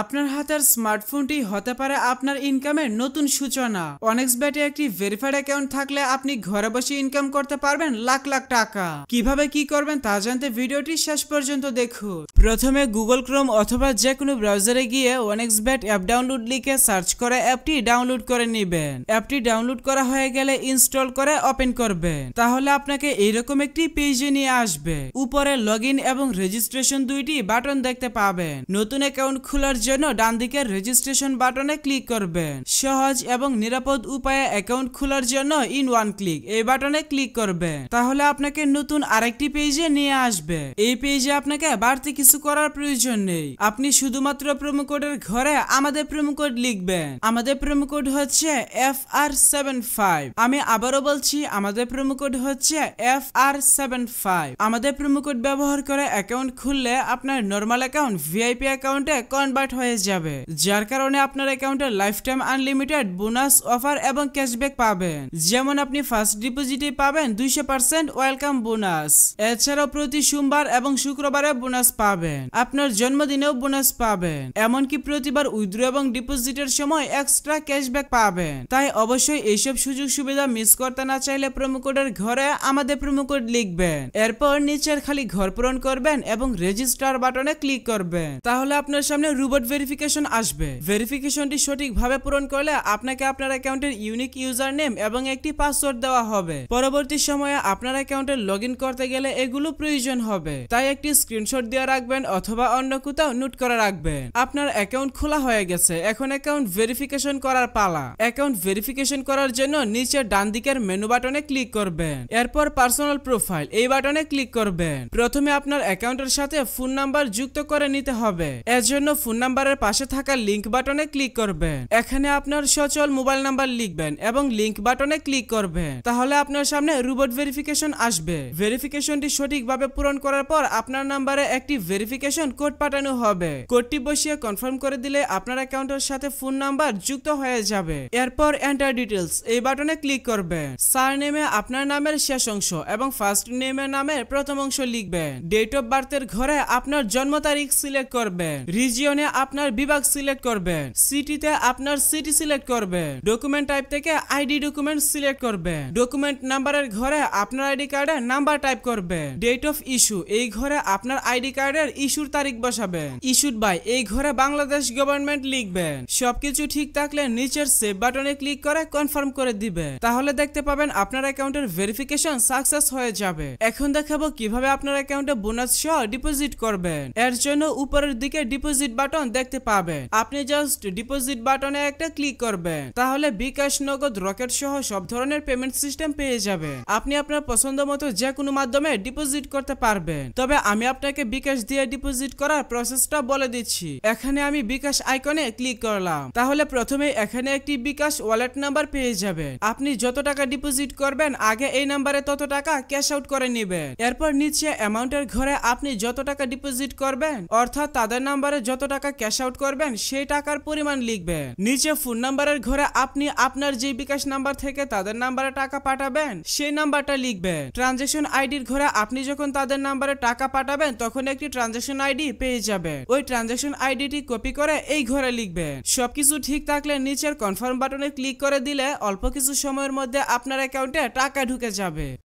আপনার হাতের স্মার্টফোনটি হতে পারে আপনার ইনকামের নতুন সূচনা। অনেক্সবেটে একটি ভেরিফাইড অ্যাকাউন্ট থাকলে আপনি ঘরে বসে ইনকাম করতে পারবেন লাখ লাখ টাকা। কিভাবে কি করবেন তা জানতে ভিডিওটি শেষ পর্যন্ত দেখুন। প্রথমে গুগল ক্রোম অথবা যে কোনো ব্রাউজারে গিয়ে অনেক্সবেট অ্যাপ ডাউনলোড লিখে সার্চ করে অ্যাপটি ডাউনলোড করে নেবেন। অ্যাপটি ডাউনলোড করা হয়ে গেলে ইনস্টল করে ওপেন করবেন। তাহলে আপনাকে এইরকম একটি পেজে নিয়ে আসবে। উপরে লগইন এবং রেজিস্ট্রেশন দুইটি বাটন দেখতে পাবেন। নতুন অ্যাকাউন্ট খোলার জন্য ডান দিকের রেজিস্ট্রেশন বাটনে ক্লিক করবেন। সহজ এবং নিরাপদ উপায়ে অ্যাকাউন্ট খোলার জন্য ইন ওয়ান ক্লিক এই বাটনে ক্লিক করবেন। তাহলে আপনাকে নতুন আরেকটি পেজে নিয়ে আসবে। এই পেজে আপনাকে বাড়তি কিছু করার প্রয়োজন নেই। আপনি শুধুমাত্র প্রোমো কোডের ঘরে আমাদের প্রোমো কোড লিখবেন। আমাদের প্রোমো কোড হচ্ছে FR75। আমি আবারও বলছি, আমাদের প্রোমো কোড হচ্ছে FR75। আমাদের প্রোমো কোড ব্যবহার করে অ্যাকাউন্ট খুললে আপনার নরমাল অ্যাকাউন্ট ভিআইপি অ্যাকাউন্টে কনভার্ট হয়ে যাবে, যার কারণে আপনার অ্যাকাউন্টে life time unlimited bonus offer এবং ক্যাশব্যাক পাবেন। যেমন আপনি ফার্স্ট ডিপোজিটে পাবেন 200% ওয়েলকাম বোনাস। এছাড়াও প্রতি সোমবার এবং শুক্রবারে বোনাস পাবেন। আপনার জন্মদিনেও বোনাস পাবেন। এমনকি প্রতিবার উইথড্র এবং ডিপোজিটের সময় এক্সট্রা ক্যাশব্যাক পাবেন। তাই অবশ্যই এইসব সুযোগ সুবিধা মিস করতে না চাইলে প্রোমো কোডের ঘরে আমাদের প্রোমো কোড লিখবেন। এরপর নিচের খালি ঘর পূরণ করবেন এবং রেজিস্টার বাটনে ক্লিক করবেন। তাহলে আপনার সামনে রোবট ভেরিফিকেশন আসবে। ভেরিফিকেশনটি সঠিকভাবে পূরণ করলে আপনাকে আপনার অ্যাকাউন্টের ইউনিক ইউজার নেম এবং একটি পাসওয়ার্ড দেওয়া হবে। পরবর্তী সময়ে আপনার অ্যাকাউন্টে লগইন করতে গেলে এগুলো প্রয়োজন হবে। তাই একটি স্ক্রিনশট দিয়ে রাখবেন অথবা অন্য কোথাও নোট করে রাখবেন। আপনার অ্যাকাউন্ট খোলা হয়ে গেছে, এখন অ্যাকাউন্ট ভেরিফিকেশন করার পালা। অ্যাকাউন্ট ভেরিফিকেশন করার জন্য নিচে ডান দিকের মেনু বাটনে ক্লিক করবেন। এরপর পার্সোনাল প্রোফাইল এই বাটনে ক্লিক করবেন। প্রথমে আপনার অ্যাকাউন্টের সাথে ফোন নাম্বার যুক্ত করে নিতে হবে। এর জন্য ফোন নাম্বারের পাশে থাকা লিংক বাটনে ক্লিক করবেন। এখানে আপনার সচল মোবাইল নাম্বার লিখবেন এবং লিংক বাটনে ক্লিক করবেন। তাহলে আপনার সামনে রোবট ভেরিফিকেশন আসবে। ভেরিফিকেশনটি সঠিকভাবে পূরণ করার পর আপনার নাম্বারে একটি ভেরিফিকেশন কোড পাঠানো হবে। কোডটি বসিয়ে কনফার্ম করে দিলে আপনার অ্যাকাউন্টের সাথে ফোন নাম্বার যুক্ত হয়ে যাবে। এরপর এন্টার ডিটেইলস এই বাটনে ক্লিক করবেন। সারনেমে আপনার নামের শেষ অংশ এবং ফার্স্ট নেমের নামের প্রথম অংশ লিখবেন। ডেট অফ বার্থের ঘরে আপনার জন্ম তারিখ সিলেক্ট করবেন। রিজিয়নে আপনার বিভাগ সিলেক্ট করবেন। সিটিতে আপনার সিটি সিলেক্ট করবেন। ডকুমেন্ট টাইপ থেকে আইডি ডকুমেন্ট সিলেক্ট করবেন। ডকুমেন্ট নাম্বারের ঘরে আপনার আইডি কার্ডের নাম্বার টাইপ করবেন। ডেট অফ ইস্যু এই ঘরে আপনার আইডি কার্ডের ইস্যুর তারিখ বসাবেন। ইস্যুড বাই এই ঘরে বাংলাদেশ গভর্নমেন্ট লিখবেন। সবকিছু ঠিক থাকলে নিচের সেভ বাটনে ক্লিক করে কনফার্ম করে দিবেন। তাহলে দেখতে পাবেন আপনার অ্যাকাউন্টের ভেরিফিকেশন সাকসেস হয়ে যাবে। এখন দেখাবো কিভাবে আপনার অ্যাকাউন্টে বোনাস সহ ডিপোজিট করবেন। এর জন্য উপরের দিকে ডিপোজিট বাটন দেখতে পাবেন। আপনি জাস্ট ডিপোজিট বাটনে একটা ক্লিক করবেন। তাহলে বিকাশ, নগদ, রকেট সহ সব ধরনের পেমেন্ট সিস্টেম পেয়ে যাবেন। আপনি আপনার পছন্দ মতো যে কোনো মাধ্যমে ডিপোজিট করতে পারবেন। তবে আমি আপনাকে বিকাশ দিয়ে ডিপোজিট করার প্রসেসটা বলে দিচ্ছি। এখানে আমি বিকাশ আইকনে ক্লিক করলাম। তাহলে প্রথমে এখানে একটি বিকাশ ওয়ালেট নাম্বার পেয়ে যাবেন। আপনি যত টাকা ডিপোজিট করবেন আগে এই নাম্বারে তত টাকা ক্যাশ আউট করে নেবেন। এরপর নিচে অ্যামাউন্টের ঘরে আপনি যত টাকা ডিপোজিট করবেন অর্থাৎ তাদের নাম্বারে যত টাকা ক্যাশ আউট করবেন সেই টাকার পরিমাণ লিখবেন। নিচে ফোন নাম্বারের ঘরে আপনি আপনার যে বিকাশ নাম্বার থেকে তাদের নাম্বারে টাকা পাঠাবেন সেই নাম্বারটা লিখবেন। ট্রানজাকশন আইডির ঘরে আপনি যখন তাদের নাম্বারে টাকা পাঠাবেন তখন একটি ট্রানজাকশন আইডি পেয়ে যাবেন। ওই ট্রানজাকশন আইডিটি কপি করে এই ঘরে লিখবেন। সবকিছু ঠিক থাকলে নিচের কনফার্ম বাটনে ক্লিক করে দিলে অল্প কিছু সময়ের মধ্যে আপনার অ্যাকাউন্টে টাকা ঢুকে যাবে।